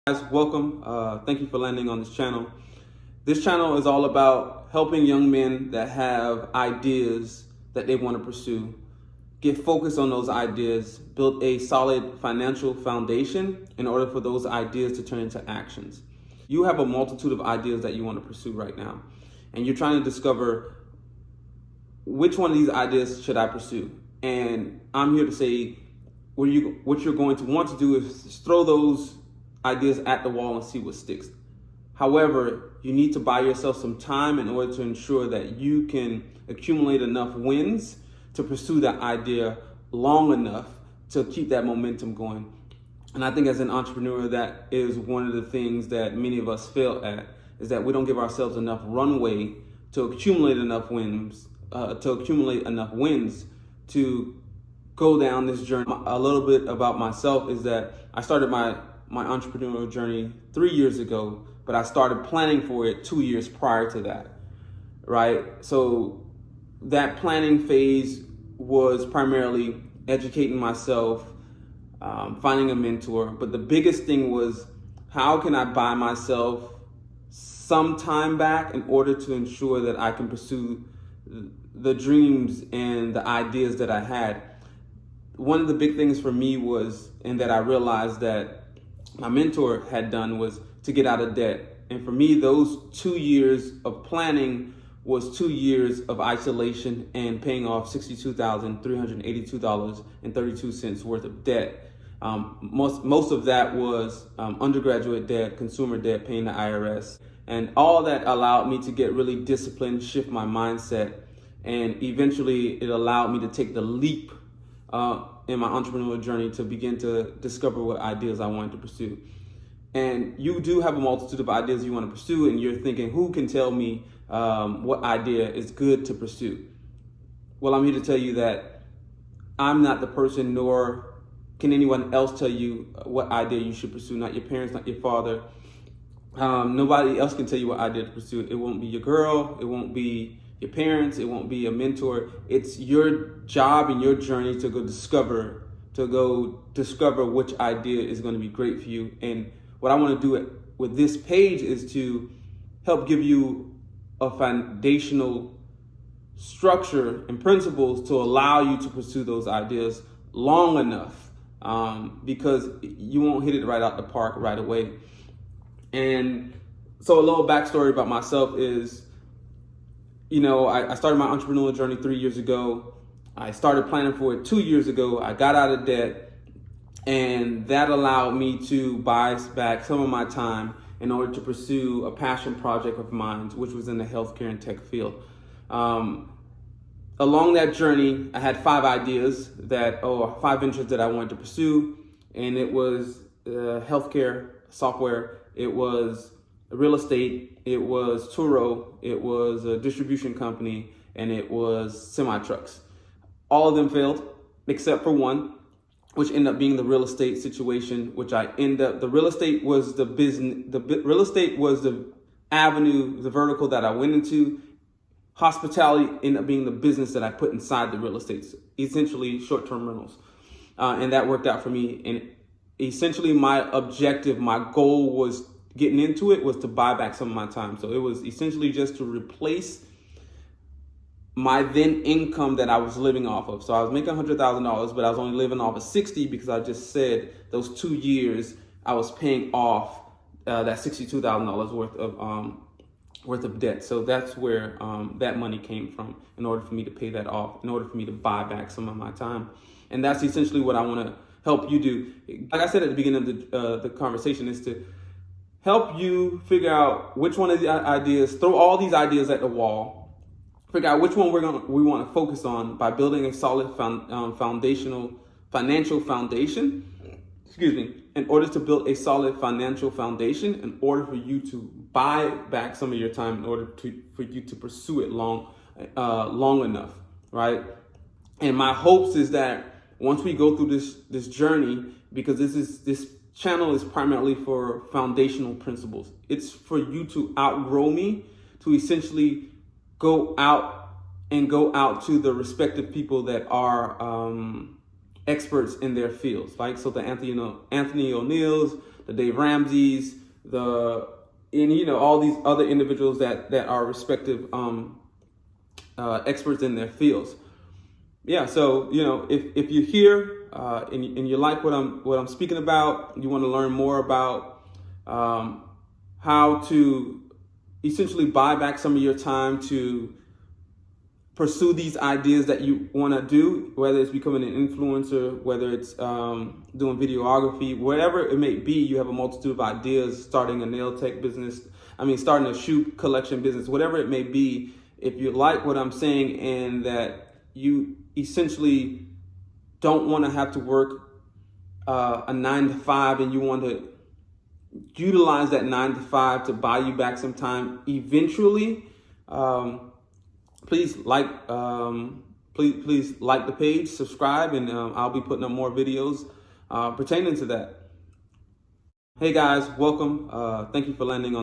Guys, welcome. Thank you for landing on this channel. This channel is all about helping young men that have ideas that they want to pursue, get focused on those ideas, build a solid financial foundation in order for those ideas to turn into actions. You have a multitude of ideas that you want to pursue right now, and you're trying to discover which one of these ideas should I pursue. And I'm here to say what you're going to want to do is throw those ideas at the wall and see what sticks. However, you need to buy yourself some time in order to ensure that you can accumulate enough wins to pursue that idea long enough to keep that momentum going. And I think as an entrepreneur, that is one of the things that many of us fail at, is that we don't give ourselves enough runway to accumulate enough wins, to go down this journey. A little bit about myself is that I started my entrepreneurial journey 3 years ago, but I started planning for it 2 years prior to that, right? So that planning phase was primarily educating myself, finding a mentor. But the biggest thing was, how can I buy myself some time back in order to ensure that I can pursue the dreams and the ideas that I had? One of the big things for me was, and that I realized that my mentor had done, was to get out of debt. And for me, those 2 years of planning was 2 years of isolation and paying off $62,382.32 worth of debt. Most of that was undergraduate debt, consumer debt, paying the IRS. And all that allowed me to get really disciplined, shift my mindset. And eventually it allowed me to take the leap in my entrepreneurial journey to begin to discover what ideas I wanted to pursue. And you do have a multitude of ideas you want to pursue, and you're thinking, who can tell me what idea is good to pursue? Well, I'm here to tell you that I'm not the person, nor can anyone else tell you what idea you should pursue. Not your parents, not your father. Nobody else can tell you what idea to pursue. It won't be your girl. It won't be your parents. It won't be a mentor. It's your job and your journey to go discover which idea is going to be great for you. And what I want to do with this page is to help give you a foundational structure and principles to allow you to pursue those ideas long enough, because you won't hit it right out the park right away. And so a little backstory about myself is, I started my entrepreneurial journey 3 years ago. I started planning for it 2 years ago. I got out of debt, and that allowed me to buy back some of my time in order to pursue a passion project of mine, which was in the healthcare and tech field. Along that journey, I had 5 ideas five ventures that I wanted to pursue, and it was healthcare software, it was real estate, it was Turo, it was a distribution company, and it was semi-trucks. All of them failed, except for one, which ended up being the real estate situation, the real estate was the business, real estate was the avenue, the vertical that I went into. Hospitality ended up being the business that I put inside the real estate, essentially short-term rentals. And that worked out for me. And essentially my goal was getting into it was to buy back some of my time. So it was essentially just to replace my then income that I was living off of. So I was making $100,000, but I was only living off of 60 because I just said those 2 years I was paying off that $62,000 worth of debt. So that's where that money came from, in order for me to pay that off, in order for me to buy back some of my time. And that's essentially what I want to help you do. Like I said at the beginning of the conversation, is to help you figure out which one of the ideas, throw all these ideas at the wall, figure out which one we want to focus on by building a solid financial foundation. In order to build a solid financial foundation, in order for you to buy back some of your time, in order for you to pursue it long enough, right? And my hopes is that once we go through this journey, because this channel is primarily for foundational principles. It's for you to outgrow me, to essentially go out to the respective people that are experts in their fields, like so the Anthony O'Neills, the Dave Ramseys, all these other individuals that are respective experts in their fields. Yeah, so if you're here and you like what I'm speaking about, you want to learn more about how to essentially buy back some of your time to pursue these ideas that you want to do, whether it's becoming an influencer, whether it's doing videography, whatever it may be. You have a multitude of ideas, starting a nail tech business, starting a shoe collection business, whatever it may be. If you like what I'm saying and that you essentially don't want to have to work a 9 to 5 and you want to utilize that 9 to 5 to buy you back some time eventually, please like the page, subscribe, and I'll be putting up more videos pertaining to that. Hey guys, welcome. Thank you for landing on